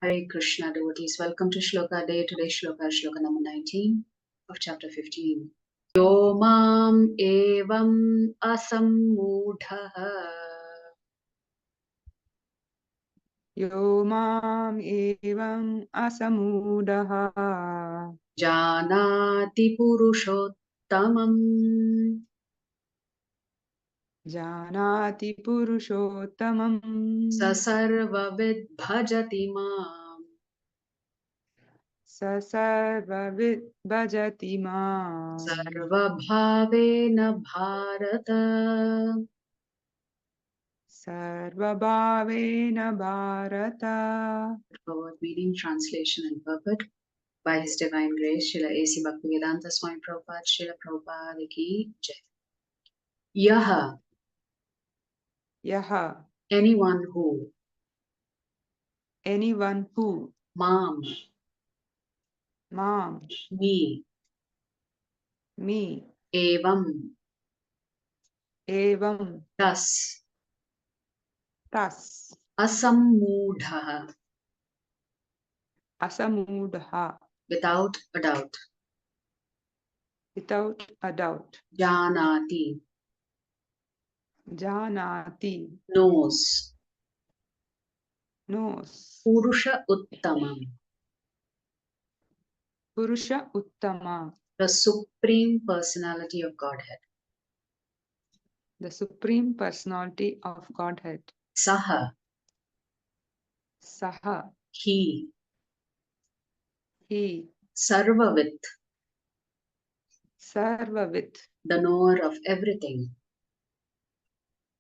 Hare Krishna devotees, welcome to Shloka Day. Today's Shloka is Shloka number 19 of chapter 15. Yo mam evam asammudhaha Yo mam evam asamudaha janati purushottamam janati purushottamam sasarvavid bhajati mam sasarvavid bhajati mam sarvabhavena bharata. sarvabhavena bharata. Bhagavad meaning, translation and purport by His Divine Grace, Srila A.C. Bhaktivedanta Swami Prabhupada, Srila Prabhupada ki Jai. Yaha, Yaha, anyone who, anyone who, mam, mam, me, me, evam, evam, thus, tas, asammudhaha, asamudaha, without a doubt, without a doubt, janati, janati, knows, knows, purusha uttamam, Purusha Uttama, the Supreme Personality of Godhead. the Supreme Personality of Godhead. Saha, Saha, he, he, sarvavit, Sarvavit, the knower of everything,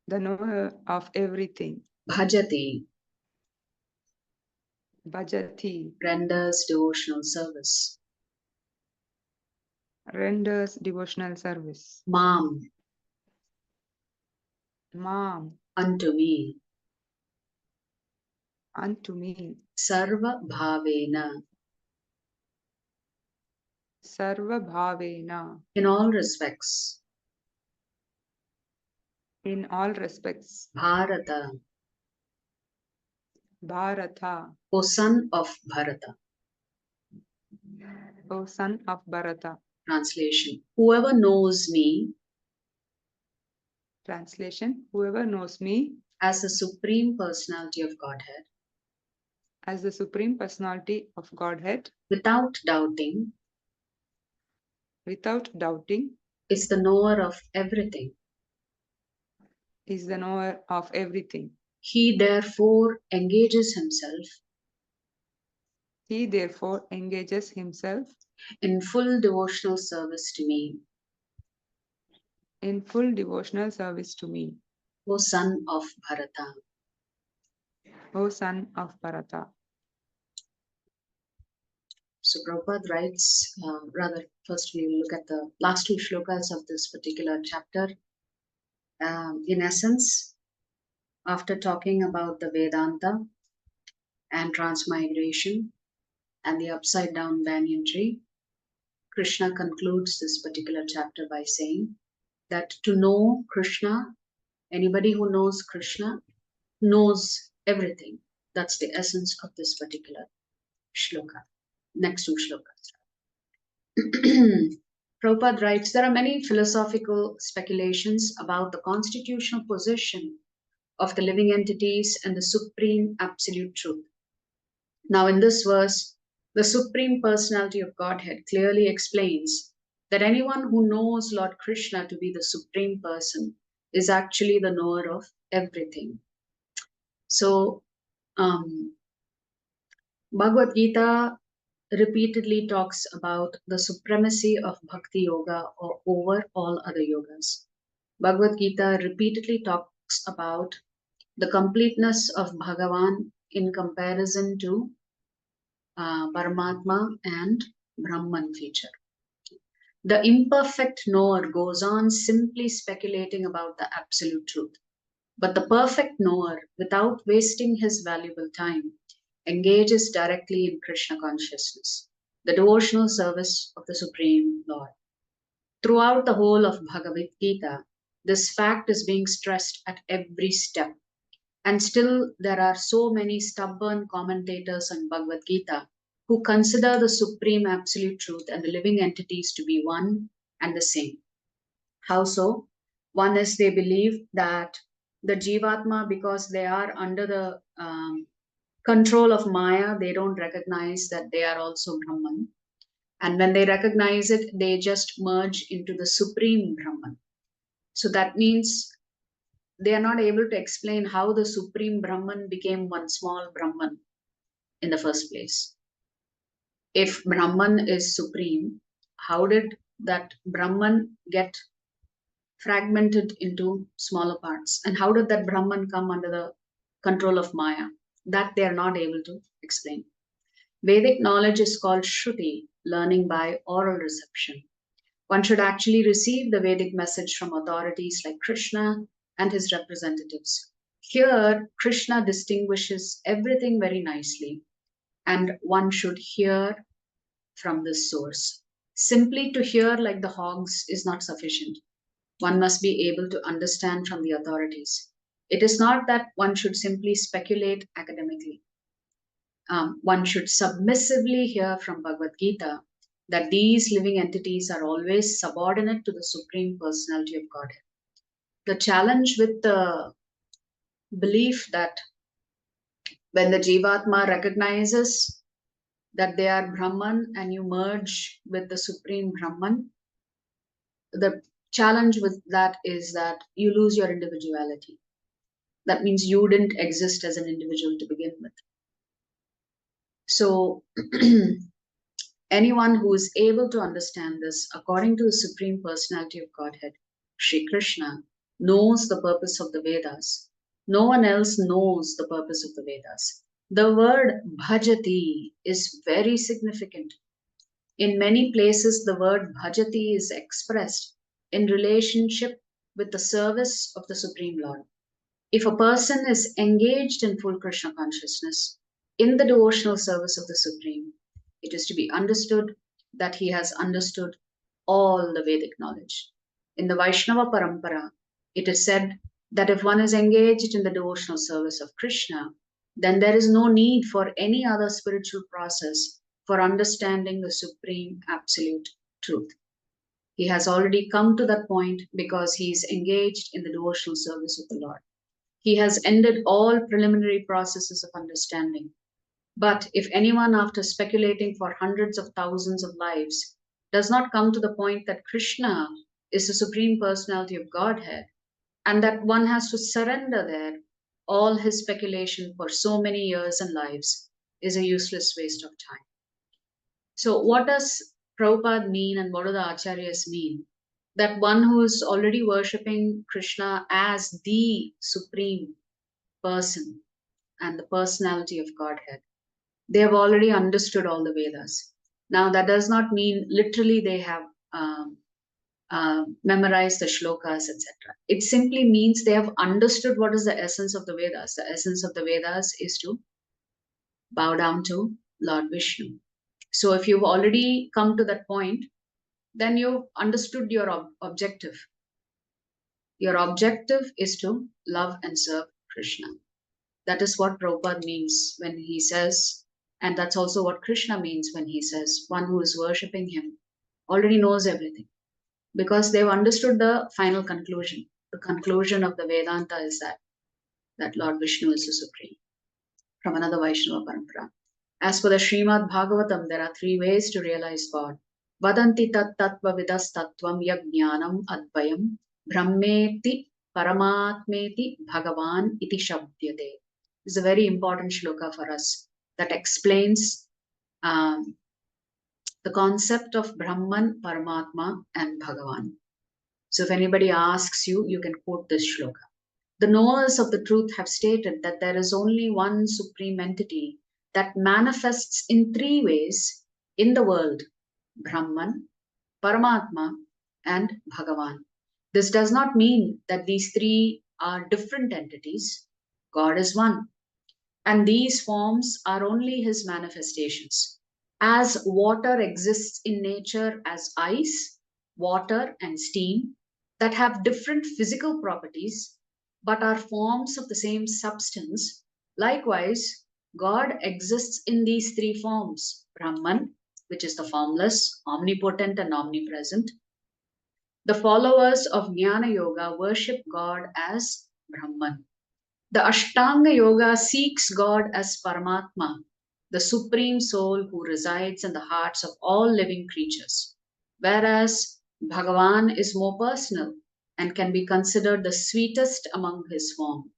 the knower of everything. bhajati, Bhajati, renders devotional service. renders devotional service. Mam, Mam, unto me, unto me, sarva bhavena, Sarva Bhavena, in all respects, in all respects. Bharata, Bharata, O son of Bharata. O son of Bharata. Translation: whoever knows me Translation: whoever knows me as the Supreme Personality of Godhead, as the Supreme Personality of Godhead, without doubting, without doubting, is the knower of everything. is the knower of everything. He therefore engages himself He therefore engages himself in full devotional service to me, in full devotional service to me, O son of Bharata. O son of Bharata. So Prabhupada writes, first we will look at the last two shlokas of this particular chapter. In essence, after talking about the Vedanta and transmigration and the upside down banyan tree, Krishna concludes this particular chapter by saying that to know Krishna, anybody who knows Krishna knows everything. That's the essence of this particular shloka. Next two shlokas. Prabhupada writes, there are many philosophical speculations about the constitutional position of the living entities and the supreme absolute truth. Now, in this verse, the Supreme Personality of Godhead clearly explains that anyone who knows Lord Krishna to be the Supreme Person is actually the knower of everything. So, Bhagavad Gita repeatedly talks about the supremacy of Bhakti Yoga over all other yogas. Bhagavad Gita repeatedly talks about the completeness of Bhagavan in comparison to Paramatma and Brahman feature. The imperfect knower goes on simply speculating about the absolute truth. But the perfect knower, without wasting his valuable time, engages directly in Krishna consciousness, the devotional service of the Supreme Lord. Throughout the whole of Bhagavad Gita, this fact is being stressed at every step. And still, there are so many stubborn commentators on Bhagavad Gita who consider the supreme absolute truth and the living entities to be one and the same. How so? One is they believe that the Jivatma, because they are under the control of Maya, they don't recognize that they are also Brahman. And when they recognize it, they just merge into the supreme Brahman. So that means they are not able to explain how the supreme Brahman became one small Brahman in the first place. If Brahman is supreme, how did that Brahman get fragmented into smaller parts? And how did that Brahman come under the control of Maya? That they are not able to explain. Vedic knowledge is called Shruti, learning by oral reception. One should actually receive the Vedic message from authorities like Krishna and his representatives. Here, Krishna distinguishes everything very nicely, and one should hear from this source. Simply to hear like the hogs is not sufficient. One must be able to understand from the authorities. It is not that one should simply speculate academically. One should submissively hear from Bhagavad Gita that these living entities are always subordinate to the Supreme Personality of Godhead. The challenge with the belief that when the Jivatma recognizes that they are Brahman and you merge with the Supreme Brahman, the challenge with that is that you lose your individuality. That means you didn't exist as an individual to begin with. So, anyone who is able to understand this according to the Supreme Personality of Godhead, Sri Krishna, knows the purpose of the Vedas. No one else knows the purpose of the Vedas. The word bhajati is very significant. In many places, the word bhajati is expressed in relationship with the service of the Supreme Lord. If a person is engaged in full Krishna consciousness, in the devotional service of the Supreme, it is to be understood that he has understood all the Vedic knowledge. In the Vaishnava Parampara, it is said that if one is engaged in the devotional service of Krishna, then there is no need for any other spiritual process for understanding the supreme absolute truth. He has already come to that point because he is engaged in the devotional service of the Lord. He has ended all preliminary processes of understanding. But if anyone, after speculating for hundreds of thousands of lives, does not come to the point that Krishna is the Supreme Personality of Godhead, and that one has to surrender there, all his speculation for so many years and lives is a useless waste of time. So, what does Prabhupada mean and what do the Acharyas mean? That one who is already worshipping Krishna as the Supreme Person and the Personality of Godhead, they have already understood all the Vedas. Now, that does not mean literally they have memorized the shlokas, etc. It simply means they have understood what is the essence of the Vedas. The essence of the Vedas is to bow down to Lord Vishnu. So, if you've already come to that point, then you've understood your objective. Your objective is to love and serve Krishna. That is what Prabhupada means when he says, and that's also what Krishna means when he says, one who is worshipping him already knows everything. Because they've understood the final conclusion. The conclusion of the Vedanta is that Lord Vishnu is the Supreme. From another Vaishnava Parampara. As for the Srimad Bhagavatam, there are three ways to realize God. Vadanti tat tattva vidas tattvam yajnanam advayam brahmeti paramatmeti bhagavan iti shabdyate. This is a very important shloka for us that explains the concept of Brahman, Paramatma, and Bhagavan. So if anybody asks you, you can quote this shloka. The knowers of the truth have stated that there is only one supreme entity that manifests in three ways in the world: Brahman, Paramatma, and Bhagavan. This does not mean that these three are different entities. God is one. And these forms are only his manifestations. As water exists in nature as ice, water, and steam that have different physical properties, but are forms of the same substance. Likewise, God exists in these three forms: Brahman, which is the formless, omnipotent, and omnipresent. The followers of Jnana Yoga worship God as Brahman. The Ashtanga Yoga seeks God as Paramatma, the Supreme Soul who resides in the hearts of all living creatures, whereas Bhagavan is more personal and can be considered the sweetest among his form.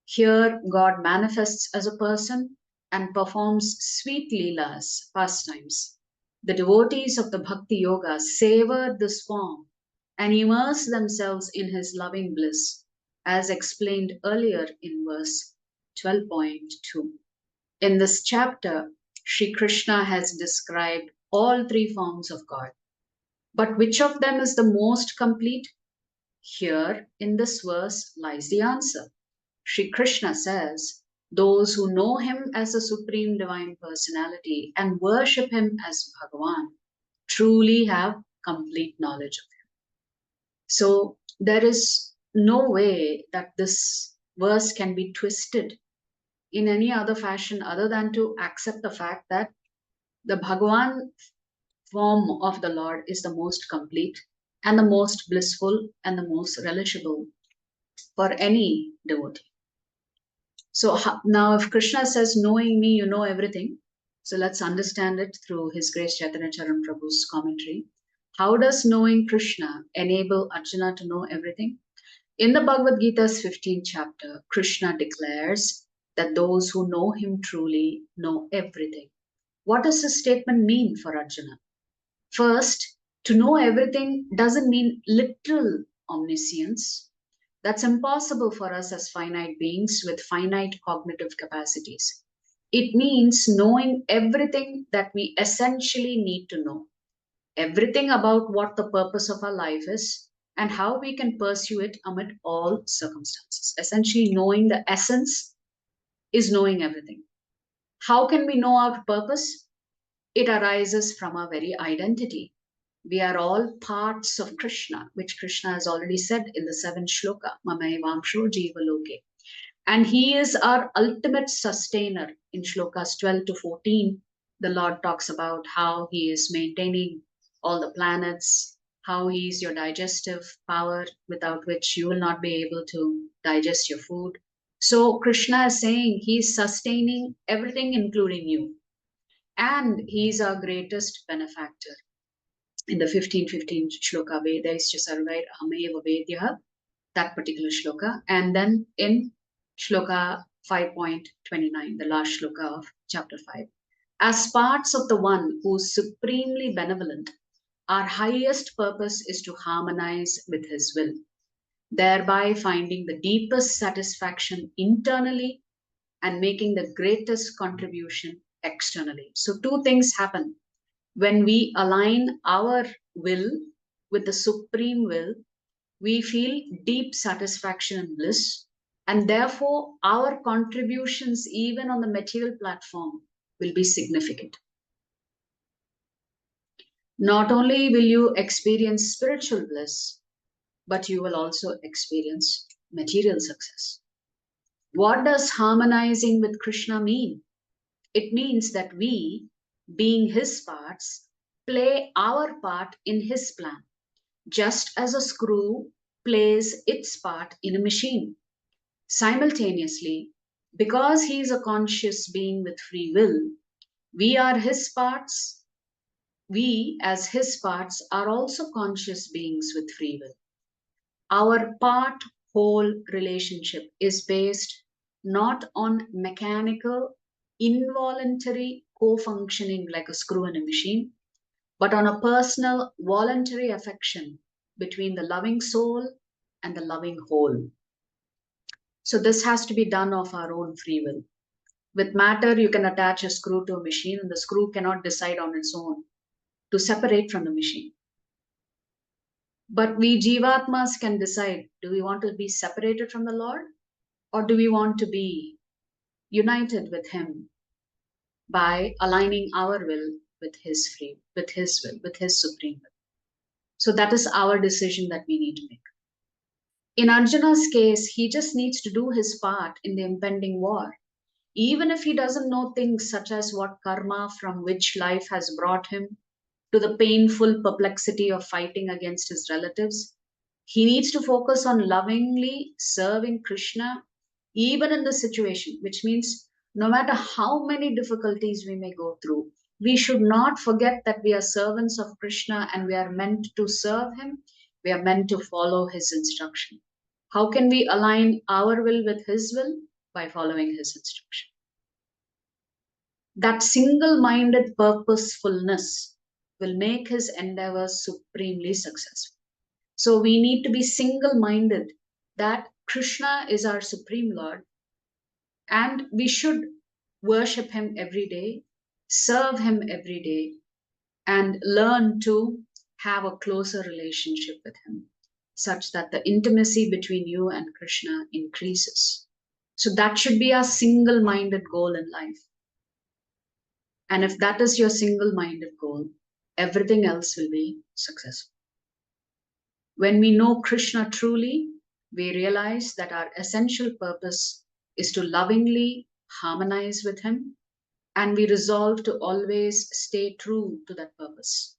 Here, God manifests as a person and performs sweet leelas, pastimes. The devotees of the Bhakti Yoga savor this form and immerse themselves in his loving bliss, as explained earlier in verse 12.2. In this chapter, Sri Krishna has described all three forms of God. But which of them is the most complete? Here in this verse lies the answer. Sri Krishna says, those who know him as the Supreme Divine Personality and worship him as Bhagavan truly have complete knowledge of him. So there is no way that this verse can be twisted in any other fashion other than to accept the fact that the Bhagavan form of the Lord is the most complete and the most blissful and the most relishable for any devotee. So now if Krishna says, knowing me, you know everything. So let's understand it through His Grace Chaitanya Charan Prabhu's commentary. How does knowing Krishna enable Arjuna to know everything? In the Bhagavad Gita's 15th chapter, Krishna declares that those who know him truly know everything. What does this statement mean for Arjuna? First, to know everything doesn't mean literal omniscience. That's impossible for us as finite beings with finite cognitive capacities. It means knowing everything that we essentially need to know, everything about what the purpose of our life is and how we can pursue it amid all circumstances. Essentially, knowing the essence is knowing everything. How can we know our purpose? It arises from our very identity. We are all parts of Krishna, which Krishna has already said in the 7th shloka, Mamayevamsho Jiva Loke. And he is our ultimate sustainer. In shlokas 12 to 14, the Lord talks about how he is maintaining all the planets, how he is your digestive power, without which you will not be able to digest your food. So Krishna is saying he is sustaining everything, including you. And he is our greatest benefactor. In the 15 shloka, Vedaischa Sarvair Ameva Vedya, that particular shloka. And then in shloka 5.29, the last shloka of chapter 5. As parts of the one who is supremely benevolent, our highest purpose is to harmonize with his will, thereby finding the deepest satisfaction internally and making the greatest contribution externally. So two things happen. When we align our will with the supreme will, we feel deep satisfaction and bliss, and therefore our contributions, even on the material platform, will be significant. Not only will you experience spiritual bliss, but you will also experience material success. What does harmonizing with Krishna mean? It means that we, being his parts, play our part in his plan, just as a screw plays its part in a machine. Simultaneously, because he is a conscious being with free will, we are his parts. We, as his parts, are also conscious beings with free will. Our part whole relationship is based not on mechanical, involuntary co functioning like a screw in a machine, but on a personal, voluntary affection between the loving soul and the loving whole. So, this has to be done of our own free will. With matter, you can attach a screw to a machine, and the screw cannot decide on its own to separate from the machine. But we Jivatmas can decide, do we want to be separated from the Lord, or do we want to be united with him by aligning our will with his will, with his supreme will? So that is our decision that we need to make. In Arjuna's case, he just needs to do his part in the impending war. Even if he doesn't know things such as what karma from which life has brought him to the painful perplexity of fighting against his relatives, he needs to focus on lovingly serving Krishna even in the situation, which means no matter how many difficulties we may go through, we should not forget that we are servants of Krishna and we are meant to serve him. We are meant to follow his instruction. How can we align our will with his will? By following his instruction. That single minded purposefulness will make his endeavors supremely successful. So we need to be single minded that Krishna is our supreme Lord and we should worship him every day, serve him every day, and learn to have a closer relationship with him such that the intimacy between you and Krishna increases. So that should be our single minded goal in life. And if that is your single minded goal, everything else will be successful. When we know Krishna truly, we realize that our essential purpose is to lovingly harmonize with Him, and we resolve to always stay true to that purpose.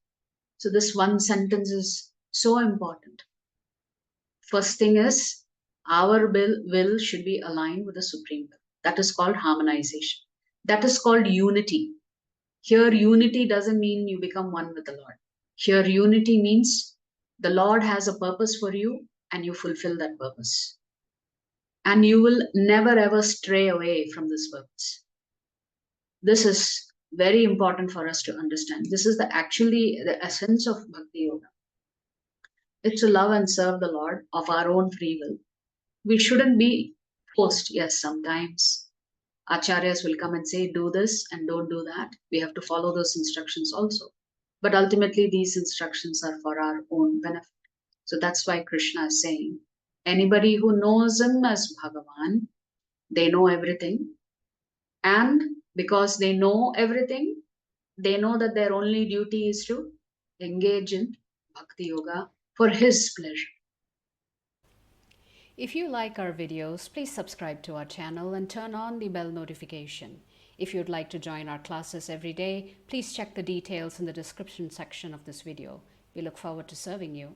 So, this one sentence is so important. First thing is, our will should be aligned with the Supreme Will. That is called harmonization. That is called unity. Here, unity doesn't mean you become one with the Lord. Here, unity means the Lord has a purpose for you and you fulfill that purpose. And you will never ever stray away from this purpose. This is very important for us to understand. This is actually the essence of Bhakti Yoga. It's to love and serve the Lord of our own free will. We shouldn't be forced. Yes, sometimes acharyas will come and say, do this and don't do that. We have to follow those instructions also. But ultimately, these instructions are for our own benefit. So that's why Krishna is saying, anybody who knows him as Bhagavan, they know everything. And because they know everything, they know that their only duty is to engage in Bhakti Yoga for his pleasure. If you like our videos, please subscribe to our channel and turn on the bell notification. If you'd like to join our classes every day, please check the details in the description section of this video. We look forward to serving you.